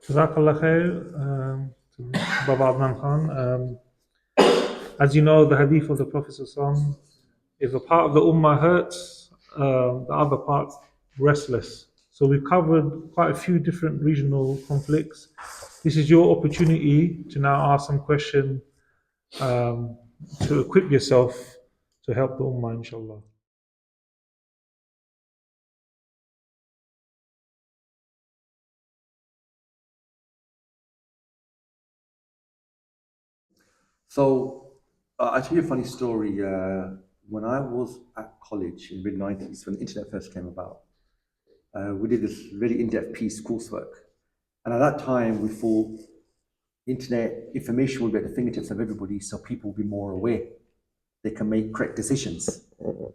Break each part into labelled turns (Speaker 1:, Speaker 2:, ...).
Speaker 1: Jazakallah khair, to Baba Adnan Khan. As you know, the hadith of the Prophet ﷺ, if a part of the ummah hurts, the other part restless. So we've covered quite a few different regional conflicts. This is your opportunity to now ask some question um, to equip yourself to help the ummah, inshallah.
Speaker 2: So I'll tell you a funny story. When I was at college in the mid-90s, when the internet first came about, we did this really in-depth piece coursework. And at that time, we thought internet information will be at the fingertips of everybody, so people will be more aware. They can make correct decisions.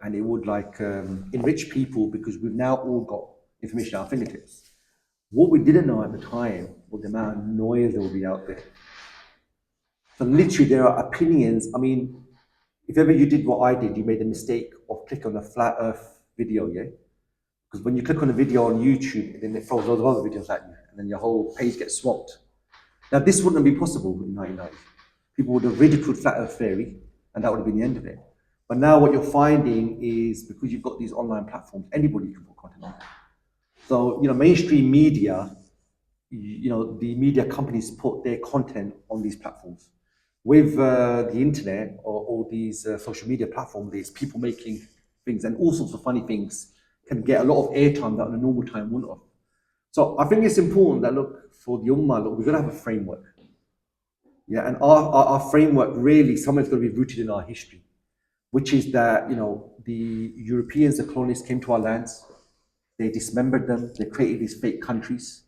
Speaker 2: And it would enrich people because we've now all got information at our fingertips. What we didn't know at the time was the amount of noise that will be out there. So literally, there are opinions. I mean, if ever you did what I did, you made a mistake of clicking on a flat Earth video, yeah? Because when you click on a video on YouTube, then it throws loads of other videos at you, and then your whole page gets swamped. Now, this wouldn't have been possible in 1990. People would have ridiculed flat Earth theory, and that would have been the end of it. But now what you're finding is because you've got these online platforms, anybody can put content on. So, mainstream media, the media companies put their content on these platforms. With the internet or these social media platforms, there's people making things and all sorts of funny things can get a lot of airtime that on a normal time wouldn't have. So I think it's important that, look, for the Ummah, look, we're going to have a framework. Yeah, and our framework really, somewhere's going to be rooted in our history, which is that, the Europeans, the colonists came to our lands, they dismembered them, they created these fake countries,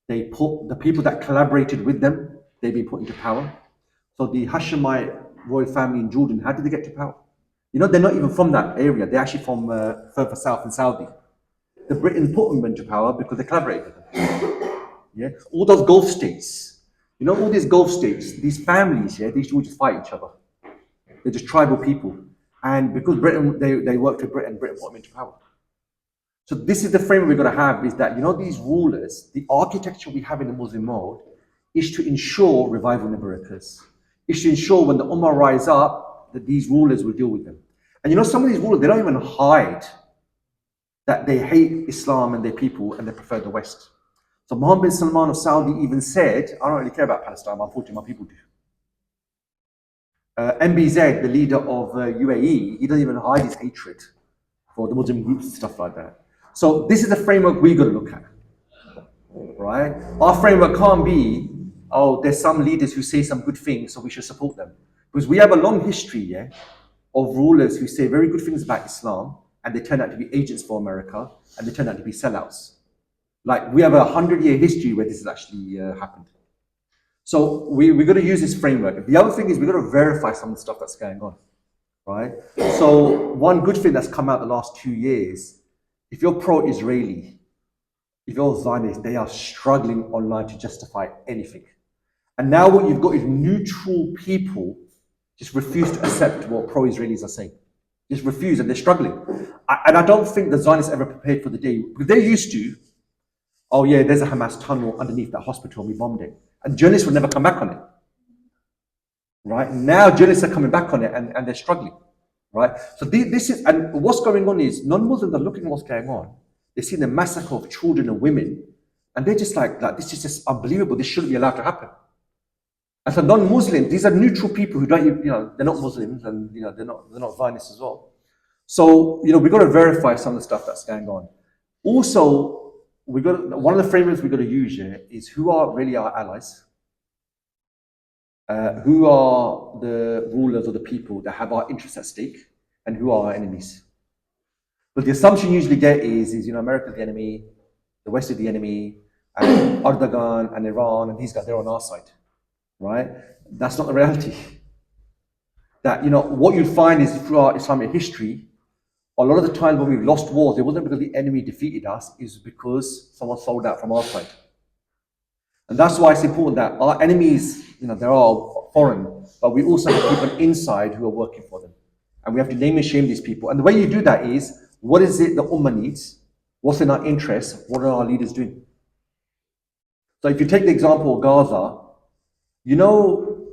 Speaker 2: they put the people that collaborated with them, they've been put into power. So the Hashemite royal family in Jordan, how did they get to power? They're not even from that area. They're actually from further south in Saudi. The Britain put them into power because they collaborated with them. Yeah, all those Gulf states. All these Gulf states, these families, yeah, they used to all just fight each other. They're just tribal people. And because Britain, they worked with Britain, Britain put them into power. So this is the framework we're going to have, is that, these rulers, the architecture we have in the Muslim world is to ensure revival never occurs. Is to ensure when the Ummah rise up, that these rulers will deal with them. And some of these rulers, they don't even hide that they hate Islam and their people and they prefer the West. So Mohammed bin Salman of Saudi even said, I don't really care about Palestine, unfortunately my people do. MBZ, the leader of UAE, he doesn't even hide his hatred for the Muslim groups and stuff like that. So this is the framework we're going to look at, right? Our framework can't be, oh, there's some leaders who say some good things, so we should support them. Because we have a long history, yeah, of rulers who say very good things about Islam, and they turn out to be agents for America, and they turn out to be sellouts. Like, we have a 100-year history where this has actually happened. So we're going to use this framework. The other thing is we're going to verify some of the stuff that's going on, right? So one good thing that's come out the last 2 years, if you're pro-Israeli, if you're Zionist, they are struggling online to justify anything. And now what you've got is neutral people just refuse to accept what pro-Israelis are saying. Just refuse, and they're struggling. And I don't think the Zionists ever prepared for the day, because they're used to, oh yeah, there's a Hamas tunnel underneath that hospital, we bombed it. And journalists would never come back on it. Right? Now journalists are coming back on it and they're struggling. Right? So this is, and what's going on is, non-Muslims are looking at what's going on. They see the massacre of children and women, and they're just like, this is just unbelievable, this shouldn't be allowed to happen. And so non-Muslims, these are neutral people who don't, they're not Muslims, and they're not Zionists as well. So, we've got to verify some of the stuff that's going on. Also, one of the frameworks we've got to use here is who are really our allies, who are the rulers or the people that have our interests at stake, and who are our enemies. But the assumption you usually get is America's the enemy, the West is the enemy, and Erdogan and Iran and these guys, they're on our side, right? That's not the reality. That, what you'd find is throughout Islamic history, a lot of the times when we've lost wars, it wasn't because the enemy defeated us, it was because someone sold out from our side. And that's why it's important that our enemies, they're all foreign, but we also have people inside who are working for them. And we have to name and shame these people. And the way you do that is, what is it the Ummah needs? What's in our interest? What are our leaders doing? So if you take the example of Gaza, you know,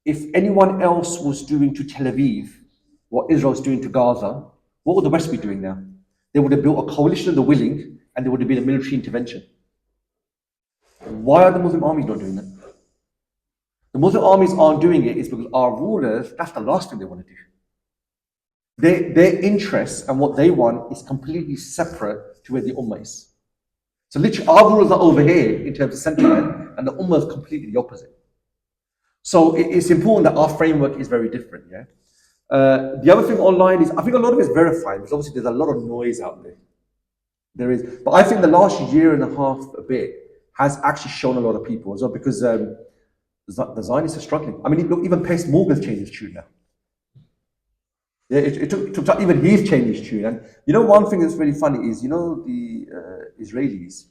Speaker 2: if anyone else was doing to Tel Aviv what Israel's doing to Gaza, what would the West be doing now? They would have built a coalition of the willing and there would have been a military intervention. Why are the Muslim armies not doing that? The Muslim armies aren't doing it is because our rulers, that's the last thing they want to do. Their interests and what they want is completely separate to where the Ummah is. So literally our rulers are over here in terms of sentiment and the Ummah is completely the opposite. So it's important that our framework is very different, yeah? The other thing online is, I think a lot of it's verified, because obviously there's a lot of noise out there. There is, but I think the last year and a half, a bit, has actually shown a lot of people as well, because the Zionists are struggling. I mean, look, even Pace Morgan's changed his tune now. Yeah, it took time, even he's changed his tune. And you know, one thing that's really funny is, you know, the Israelis,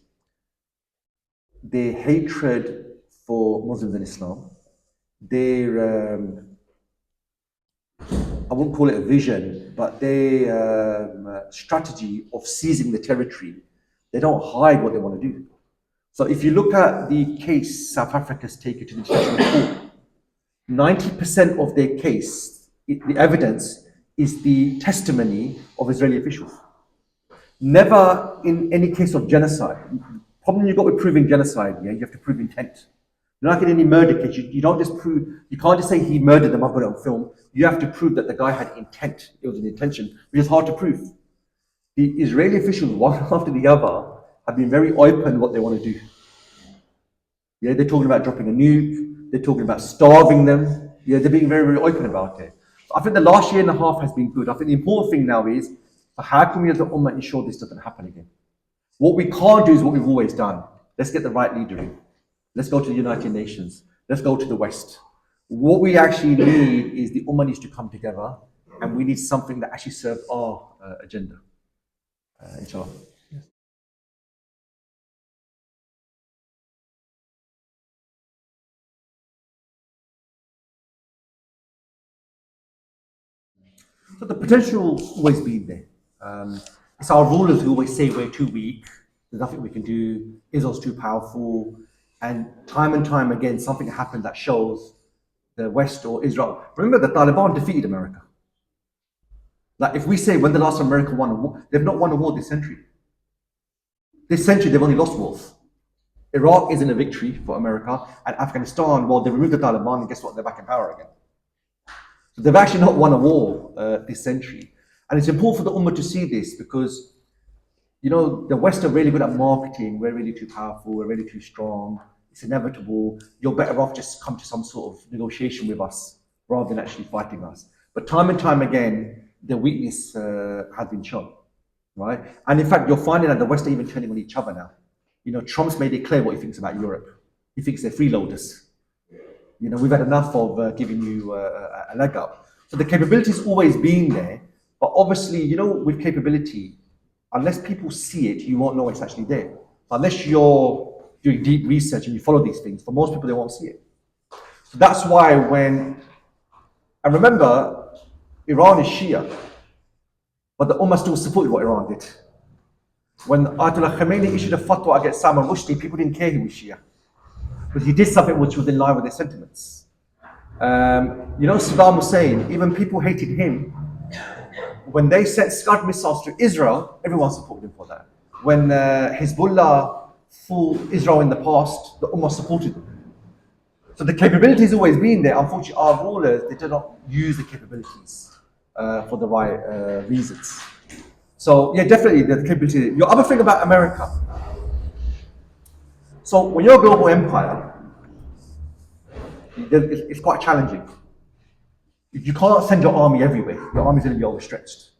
Speaker 2: their hatred for Muslims and Islam, their, I won't call it a vision, but their strategy of seizing the territory, they don't hide what they want to do. So if you look at the case South Africa's taken to the international court, 90% of their case, the evidence, is the testimony of Israeli officials. Never in any case of genocide. Problem you've got with proving genocide, yeah, you have to prove intent. Like in any murder case, you don't just prove, you can't just say he murdered them, I've got it on film. You have to prove that the guy had intent. It was an intention, which is hard to prove. The Israeli officials, one after the other, have been very open what they want to do. Yeah, they're talking about dropping a nuke, they're talking about starving them. Yeah, they're being very, very open about it. So I think the last year and a half has been good. I think the important thing now is, how can we as the Ummah ensure this doesn't happen again? What we can't do is what we've always done. Let's get the right leader in. Let's go to the United Nations. Let's go to the West. What we actually need is the Ummah needs to come together and we need something that actually serves our agenda. Inshallah. So the potential's always been there. It's our rulers who always say we're too weak, there's nothing we can do, Israel's too powerful, and time again, something happened that shows the West or Israel. Remember, the Taliban defeated America. Like if we say when the last time America won a war, they've not won a war this century. This century, they've only lost wars. Iraq isn't a victory for America, and Afghanistan, well, they removed the Taliban, and guess what? They're back in power again. So they've actually not won a war this century. And it's important for the Ummah to see this because, you know, the West are really good at marketing. We're really too powerful. We're really too strong. It's inevitable. You're better off just come to some sort of negotiation with us rather than actually fighting us. But time and time again, the weakness has been shown, right? And in fact, you're finding that the West are even turning on each other now. You know, Trump's made it clear what he thinks about Europe. He thinks they're freeloaders. You know, we've had enough of giving you a leg up. So the capability's always been there, but obviously, you know, with capability, unless people see it, you won't know it's actually there. Unless you're doing deep research and you follow these things, for most people, they won't see it. So that's why and remember, Iran is Shia, but the Ummah still supported what Iran did. When Ayatollah Khamenei issued a fatwa against Salman Rushdie, people didn't care he was Shia. But he did something which was in line with their sentiments. You know, Saddam Hussein, even people hated him. When they sent Scud missiles to Israel, everyone supported him for that. When Hezbollah fought Israel in the past, the Ummah supported them. So the capability has always been there. Unfortunately, our rulers, they do not use the capabilities for the right reasons. So yeah, definitely the capability. Your other thing about America. So when you're a global empire, it's quite challenging. You can't send your army everywhere. Your army's going to be overstretched.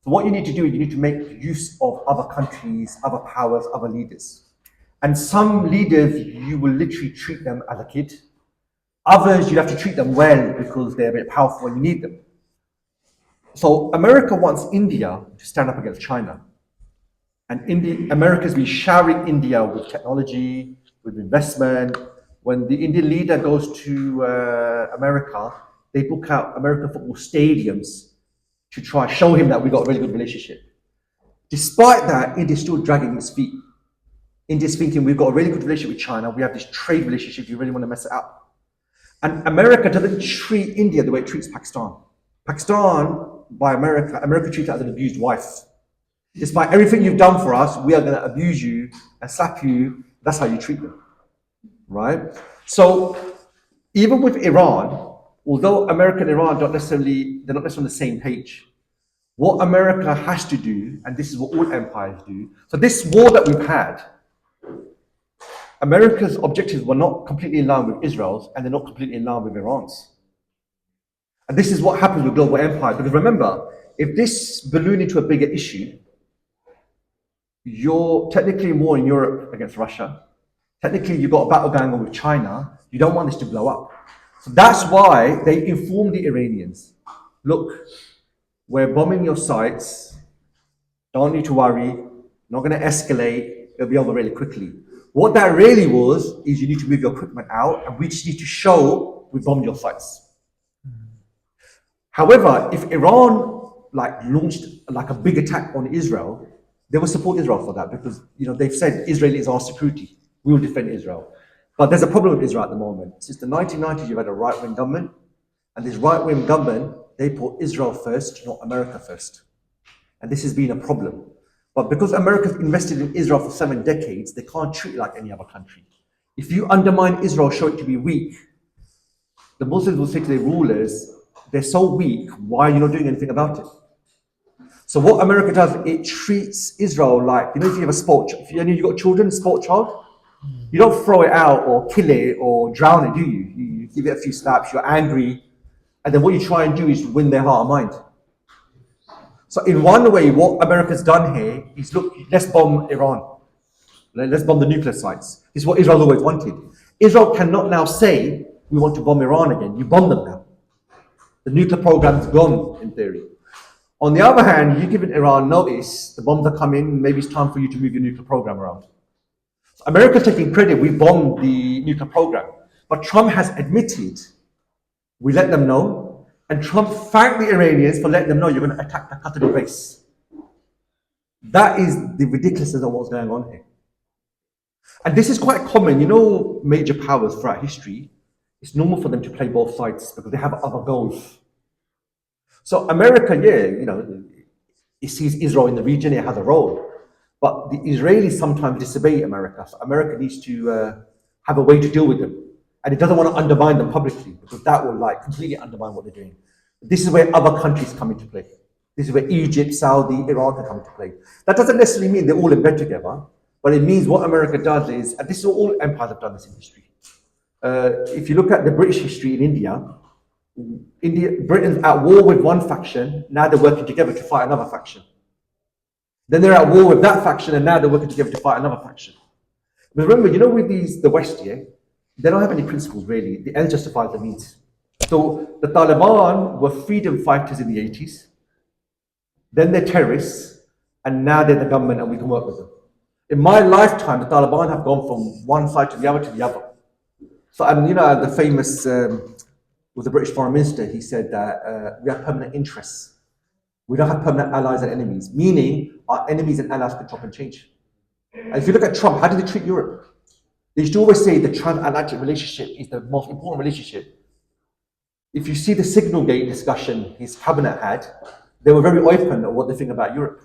Speaker 2: So what you need to do is you need to make use of other countries, other powers, other leaders. And some leaders, you will literally treat them as a kid. Others, you have to treat them well because they're a bit powerful and you need them. So America wants India to stand up against China. And America's been showering India with technology, with investment. When the Indian leader goes to America, they book out American football stadiums to try and show him that we've got a really good relationship. Despite that, India's still dragging its feet. India's thinking we've got a really good relationship with China. We have this trade relationship. You really want to mess it up. And America doesn't treat India the way it treats Pakistan. Pakistan, by America, America treats it as an abused wife. Despite everything you've done for us, we are going to abuse you and slap you. That's how you treat them, right? So even with Iran, although America and Iran they're not necessarily on the same page. What America has to do, and this is what all empires do. So this war that we've had, America's objectives were not completely in line with Israel's, and they're not completely in line with Iran's. And this is what happens with global empires. Because remember, if this ballooned into a bigger issue, you're technically in war in Europe against Russia. Technically, you've got a battle going on with China. You don't want this to blow up. So that's why they informed the Iranians, look, we're bombing your sites. Don't need to worry. Not going to escalate. It'll be over really quickly. What that really was is you need to move your equipment out, and we just need to show we bombed your sites. However, if Iran launched a big attack on Israel, they will support Israel for that because they've said Israel is our security. We will defend Israel. But there's a problem with Israel at the moment. Since the 1990s, you've had a right-wing government, and this right-wing government, they put Israel first, not America first. And this has been a problem. But because America's invested in Israel for 7 decades, they can't treat it like any other country. If you undermine Israel, show it to be weak, the Muslims will say to their rulers, they're so weak, why are you not doing anything about it? So what America does, it treats Israel like, if you have a you've got children, a sport child, you don't throw it out or kill it or drown it, do you? You give it a few slaps, you're angry, and then what you try and do is win their heart and mind. So in one way, what America's done here is, look, let's bomb Iran. Let's bomb the nuclear sites. This is what Israel always wanted. Israel cannot now say, we want to bomb Iran again. You bomb them now. The nuclear program's gone, in theory. On the other hand, you're giving Iran notice, the bombs are coming, maybe it's time for you to move your nuclear program around. So America's taking credit, we bombed the nuclear program. But Trump has admitted, we let them know, and Trump thanked the Iranians for letting them know you're going to attack the Qatari base. That is the ridiculousness of what's going on here. And this is quite common. Major powers throughout history, it's normal for them to play both sides because they have other goals. So America, it sees Israel in the region, it has a role. But the Israelis sometimes disobey America. So America needs to have a way to deal with them. And it doesn't want to undermine them publicly because that will completely undermine what they're doing. This is where other countries come into play. This is where Egypt, Saudi, Iran can come into play. That doesn't necessarily mean they're all in bed together, but it means what America does is, and this is all empires have done this in history. If you look at the British history in Britain's at war with one faction, now they're working together to fight another faction. Then they're at war with that faction, and now they're working together to fight another faction. But remember, with the West, they don't have any principles really. The ends justifies the means. So the Taliban were freedom fighters in the 80s. Then they're terrorists, and now they're the government, and we can work with them. In my lifetime, the Taliban have gone from one side to the other. So, the famous, was the British Foreign Minister, he said that we have permanent interests. We don't have permanent allies and enemies, meaning our enemies and allies can chop and change. And if you look at Trump, how did he treat Europe? They used to always say the transatlantic relationship is the most important relationship. If you see the Signal Gate discussion his cabinet had, they were very open on what they think about Europe.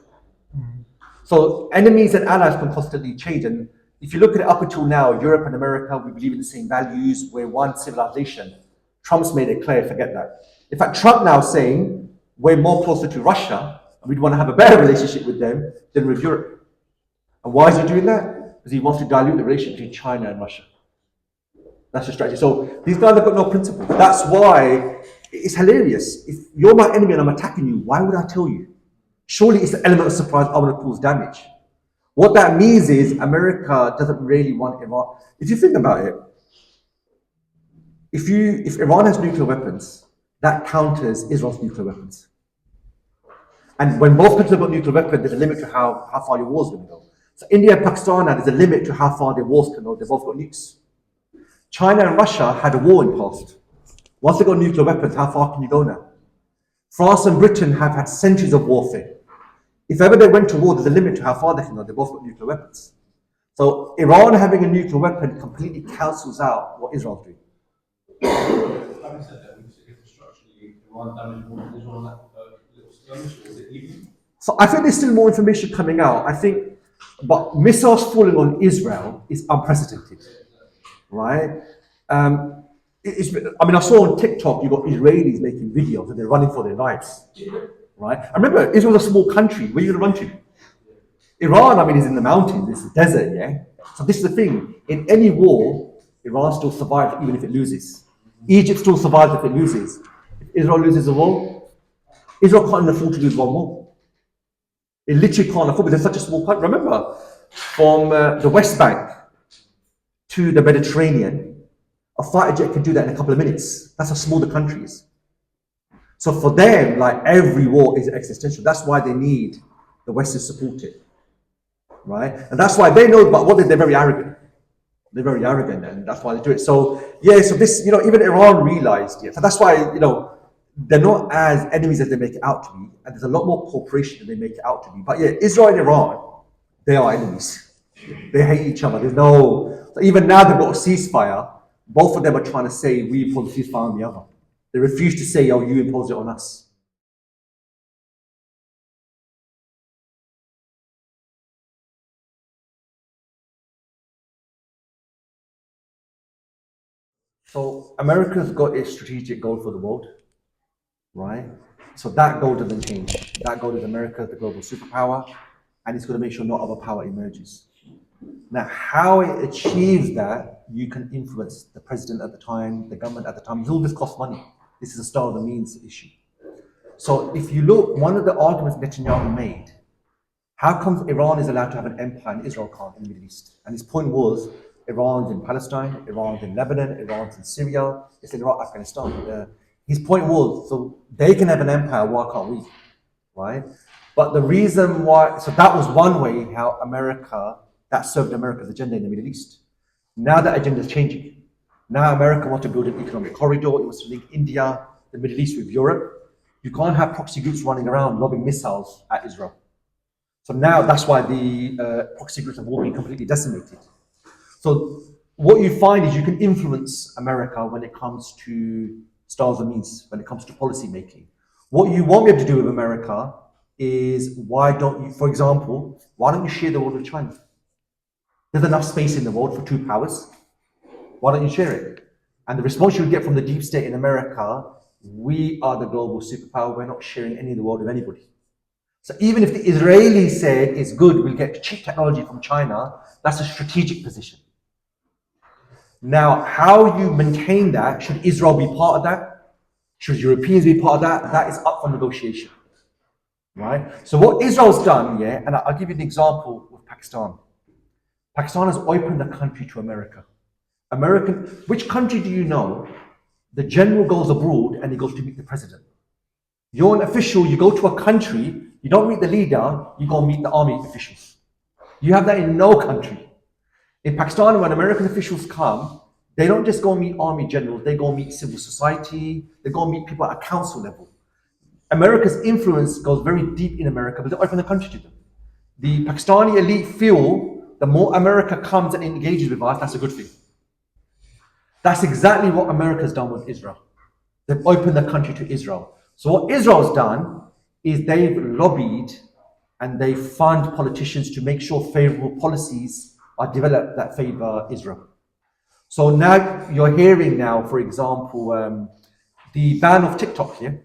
Speaker 2: So enemies and allies can constantly change. And if you look at it up until now, Europe and America, we believe in the same values. We're one civilization. Trump's made it clear, forget that. In fact, Trump now saying we're more closer to Russia and we'd want to have a better relationship with them than with Europe. And why is he doing that? Because he wants to dilute the relationship between China and Russia. That's the strategy. So these guys have got no principles. That's why it's hilarious. If you're my enemy and I'm attacking you, why would I tell you? Surely it's the element of surprise I want to cause damage. What that means is America doesn't really want Iran. If you think about it, if Iran has nuclear weapons, that counters Israel's nuclear weapons. And when both countries have got nuclear weapons, there's a limit to how far your war's going to go. So India and Pakistan, now there's a limit to how far their wars can go. They've both got nukes. China and Russia had a war in the past. Once they got nuclear weapons, how far can you go now? France and Britain have had centuries of warfare. If ever they went to war, there's a limit to how far they can go. They both got nuclear weapons. So Iran having a nuclear weapon completely cancels out what Israel's doing.
Speaker 3: Having said that, infrastructurally, Iran damaged more than Israel on that little skirmish, or was it even?
Speaker 2: So I think there's still more information coming out. I think, but missiles falling on Israel is unprecedented, right? I mean, I saw on TikTok you got Israelis making videos and they're running for their lives, right? I remember Israel's a small country. Where are you going to run to? Iran, I mean, is in the mountains. It's a desert, yeah. So this is the thing: in any war, Iran still survives even if it loses. Egypt still survives if it loses. If Israel loses a war, Israel can't afford to lose one more. It literally can't afford because they're such a small country. Remember, from the West Bank to the Mediterranean, a fighter jet can do that in a couple of minutes. That's how small the country is. So for them, like every war is existential. That's why they need the West to support it, right? And that's why they know. But what they're very arrogant. They're very arrogant, and that's why they do it. So yeah, so this, even Iran realized it. So that's why they're not as enemies as they make it out to be, and there's a lot more cooperation than they make it out to be. But yeah, Israel and Iran, they are enemies. They hate each other. There's no. So even now they've got a ceasefire. Both of them are trying to say we impose the ceasefire on the other. They refuse to say, "Oh, you impose it on us." So America's got its strategic goal for the world, right? So that goal doesn't change. That goal is America, the global superpower, and it's going to make sure no other power emerges. Now, how it achieves that, you can influence the president at the time, the government at the time. All this costs money. This is a start of the means issue. So if you look, one of the arguments Netanyahu made, how comes Iran is allowed to have an empire and Israel can't in the Middle East? And his point was, Iran's in Palestine, Iran's in Lebanon, Iran's in Syria, it's in Iraq, Afghanistan. His point was, so they can have an empire, why can't we? Right? But the reason why, so that was one way how that served America's agenda in the Middle East. Now that agenda is changing. Now America wants to build an economic corridor, it wants to link India, the Middle East with Europe. You can't have proxy groups running around lobbing missiles at Israel. So now that's why the proxy groups have all been completely decimated. So what you find is you can influence America when it comes to styles and means, when it comes to policy making. What you won't be able to do with America is why don't you share the world with China? There's enough space in the world for two powers. Why don't you share it? And the response you would get from the deep state in America, we are the global superpower, we're not sharing any of the world with anybody. So even if the Israelis said it's good, we'll get cheap technology from China, that's a strategic position. Now, how you maintain that, should Israel be part of that? Should Europeans be part of that? That is up for negotiation, right? So what Israel's done, and I'll give you an example with Pakistan. Pakistan has opened the country to America. Which country do you know the general goes abroad and he goes to meet the president? You're an official, you go to a country, you don't meet the leader, you go meet the army officials. You have that in no country. In Pakistan, when American officials come, they don't just go meet army generals, they go meet civil society, they go meet people at a council level. America's influence goes very deep in America, but they open the country to them. The Pakistani elite feel the more America comes and engages with us, that's a good thing. That's exactly what America's done with Israel. They've opened the country to Israel. So what Israel's done is they've lobbied and they fund politicians to make sure favorable policies are developed that favor Israel. So now you're hearing now, for example, the ban of TikTok here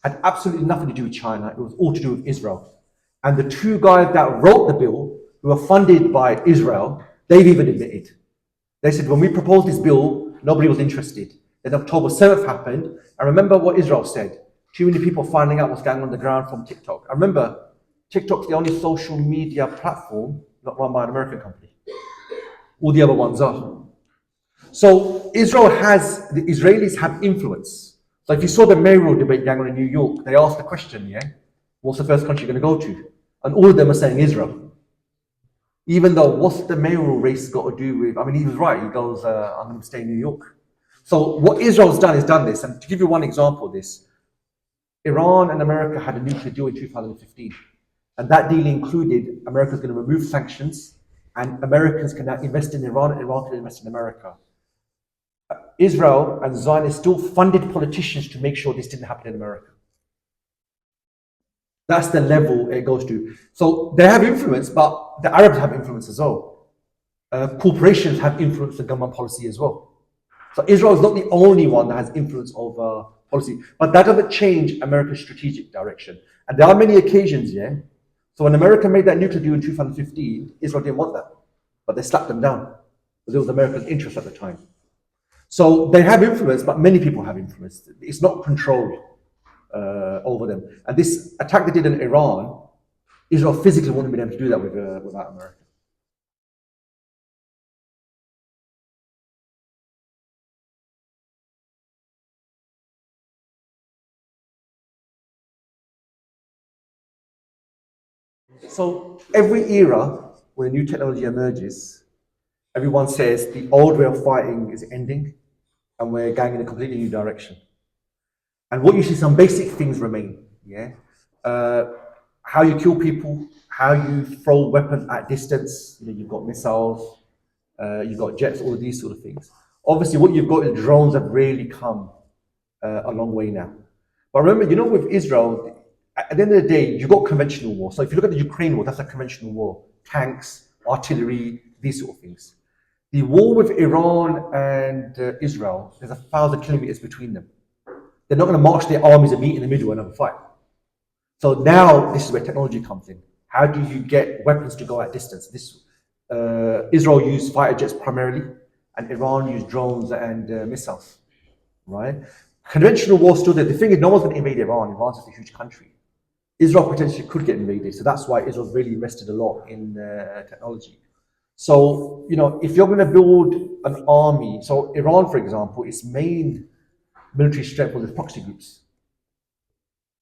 Speaker 2: had absolutely nothing to do with China. It was all to do with Israel. And the two guys that wrote the bill, who were funded by Israel, they've even admitted. They said, when we proposed this bill, nobody was interested. Then October 7th happened. And remember what Israel said. Too many people finding out what's going on the ground from TikTok. I remember, TikTok's the only social media platform not run by an American company. All the other ones are. So the Israelis have influence. So if you saw the mayoral debate going on in New York, they asked the question, what's the first country you're going to go to? And all of them are saying Israel. Even though, what's the mayoral race got to do with, he was right, he goes, I'm going to stay in New York. So what Israel's done is done this, and to give you one example of this, Iran and America had a nuclear deal in 2015, and that deal included America's going to remove sanctions, and Americans can now invest in Iran, and Iran can invest in America. Israel and Zionists still funded politicians to make sure this didn't happen in America. That's the level it goes to. So they have influence, but the Arabs have influence as well. Corporations have influence the government policy as well. So Israel is not the only one that has influence over policy, but that doesn't change America's strategic direction. And there are many occasions, yeah. So when America made that nuclear deal in 2015, Israel didn't want that, but they slapped them down because it was America's interest at the time. So they have influence, but many people have influence. It's not controlled over them. And this attack they did in Iran, Israel physically wouldn't have been able to do that without America. So every era, when a new technology emerges, everyone says the old way of fighting is ending and we're going in a completely new direction. And what you see, some basic things remain, yeah? How you kill people, how you throw weapons at distance, you've got missiles, you've got jets, all of these sort of things. Obviously, what you've got is drones have really come a long way now. But remember, with Israel, at the end of the day, you've got conventional war. So if you look at the Ukraine war, that's a conventional war. Tanks, artillery, these sort of things. The war with Iran and Israel, there's 1,000 kilometers between them. They're not going to march their armies and meet in the middle and have a fight. So now this is where technology comes in. How do you get weapons to go at distance? Israel used fighter jets primarily, and Iran used drones and missiles, right? Conventional war still there. The thing is, no one's going to invade Iran. Iran's just a huge country. Israel potentially could get invaded, so that's why Israel's really invested a lot in technology. So, if you're going to build an army, so Iran, for example, its main military strength was its proxy groups.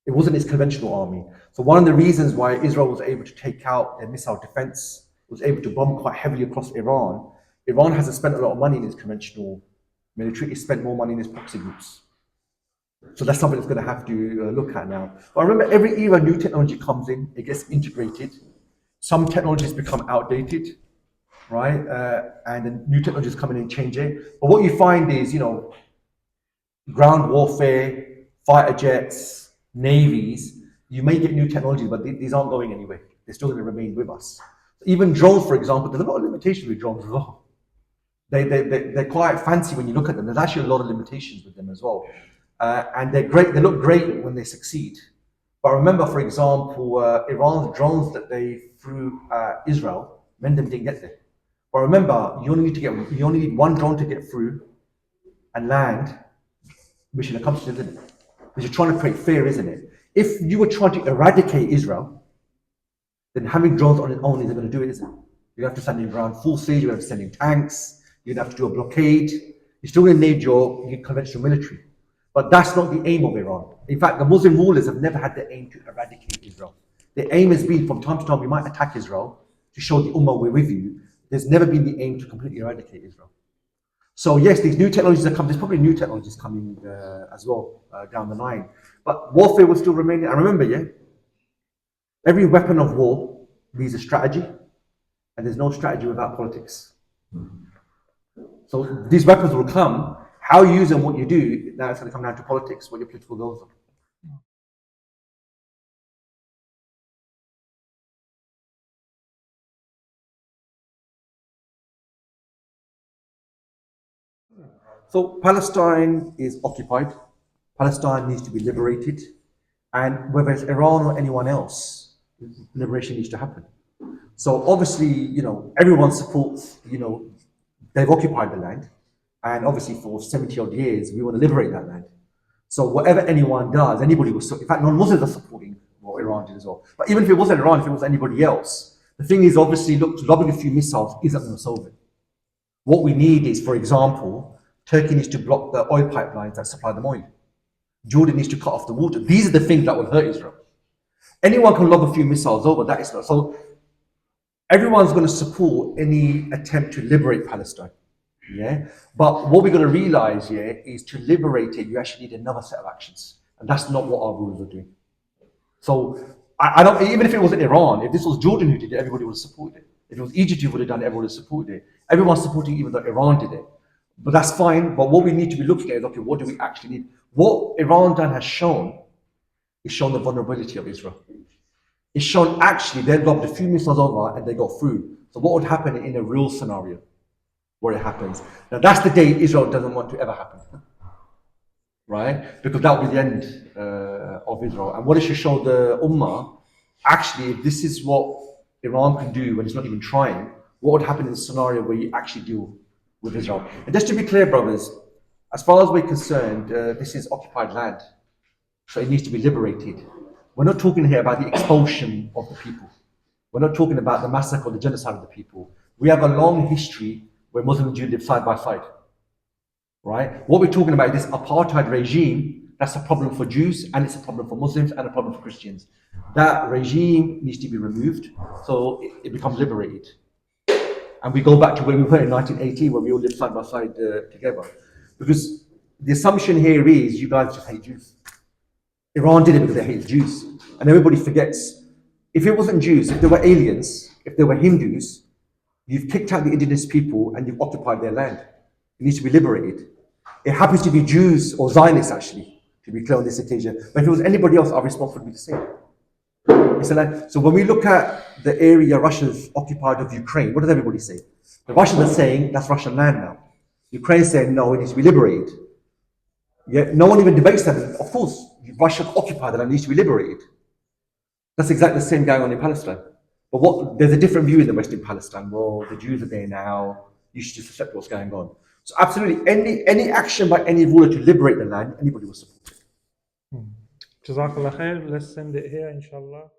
Speaker 2: It wasn't its conventional army. So one of the reasons why Israel was able to take out their missile defense, was able to bomb quite heavily across Iran, Iran hasn't spent a lot of money in its conventional military, it's spent more money in its proxy groups. So that's something it's going to have to look at now. But remember, every era new technology comes in, it gets integrated. Some technologies become outdated, right? And then new technologies come in and change it. But what you find is, ground warfare, fighter jets, navies, you may get new technologies, but these aren't going anywhere. They're still going to remain with us. Even drones, for example, there's a lot of limitations with drones as well. They're quite fancy when you look at them. There's actually a lot of limitations with them as well. And they're great. They look great when they succeed. But remember, for example, Iran's drones that they flew Israel, many of them didn't get there. But remember, you only need one drone to get through and land. Mission accomplished, isn't it? Because you're trying to create fear, isn't it? If you were trying to eradicate Israel, then having drones on its own isn't going to do it, is it? You have to send in ground forces, you have to send in tanks, you'd have to do a blockade. You're still going to need your conventional military. But that's not the aim of Iran. In fact, the Muslim rulers have never had the aim to eradicate Israel. The aim has been, from time to time, we might attack Israel to show the Ummah we're with you. There's never been the aim to completely eradicate Israel. So yes, these new technologies are coming. There's probably new technologies coming as well down the line. But warfare will still remain. And remember, every weapon of war needs a strategy, and there's no strategy without politics. So these weapons will come. How you use them, what you do, now it's going to come down to politics, what your political goals are. So Palestine is occupied. Palestine needs to be liberated. And whether it's Iran or anyone else, liberation needs to happen. So obviously, everyone supports, they've occupied the land. And obviously for 70 odd years, we want to liberate that land. So whatever anyone does, anybody will, in fact, non-Muslims are supporting what Iran did as well. But even if it wasn't Iran, if it was anybody else, the thing is, obviously, look, lobbing a few missiles isn't going to solve it. What we need is, for example, Turkey needs to block the oil pipelines that supply them oil. Jordan needs to cut off the water. These are the things that will hurt Israel. Anyone can lob a few missiles over, that is not. So everyone's going to support any attempt to liberate Palestine. Yeah, but what we're going to realize here is to liberate it, you actually need another set of actions, and that's not what our rulers are doing. So I don't. Even if it wasn't Iran, if this was Jordan who did it, everybody would have supported it. If it was Egypt who would have done it, everyone would have supported it. Everyone's supporting it, even though Iran did it. But that's fine. But what we need to be looking at is, okay, what do we actually need? What Iran done has shown is shown the vulnerability of Israel. It's shown actually they lobbed a few missiles over and they got through. So what would happen in a real scenario where it happens? Now that's the day Israel doesn't want to ever happen, right? Because that will be the end of Israel. And what it should show the Ummah, actually, if this is what Iran can do when it's not even trying, what would happen in a scenario where you actually deal with Israel? And just to be clear, brothers, as far as we're concerned, this is occupied land. So it needs to be liberated. We're not talking here about the expulsion of the people. We're not talking about the massacre or the genocide of the people. We have a long history where Muslim and Jews live side by side, right? What we're talking about is this apartheid regime. That's a problem for Jews, and it's a problem for Muslims, and a problem for Christians. That regime needs to be removed so it becomes liberated. And we go back to where we were in 1980, where we all lived side by side together. Because the assumption here is you guys just hate Jews. Iran did it because they hate Jews. And everybody forgets, if it wasn't Jews, if they were aliens, if they were Hindus, you've kicked out the indigenous people and you've occupied their land. It needs to be liberated. It happens to be Jews or Zionists, actually, to be clear on this occasion. But if it was anybody else, our response would be the same. So when we look at the area Russia's occupied of Ukraine, what does everybody say? The Russians are saying that's Russian land now. Ukraine's saying no, it needs to be liberated. Yet no one even debates that. Of course, Russia occupied the land, it needs to be liberated. That's exactly the same going on in Palestine. But there's a different view in the Western Palestine. Well, the Jews are there now. You should just accept what's going on. So absolutely, any action by any ruler to liberate the land, anybody will support it.
Speaker 1: Jazakallah khair. Let's send it here, inshallah.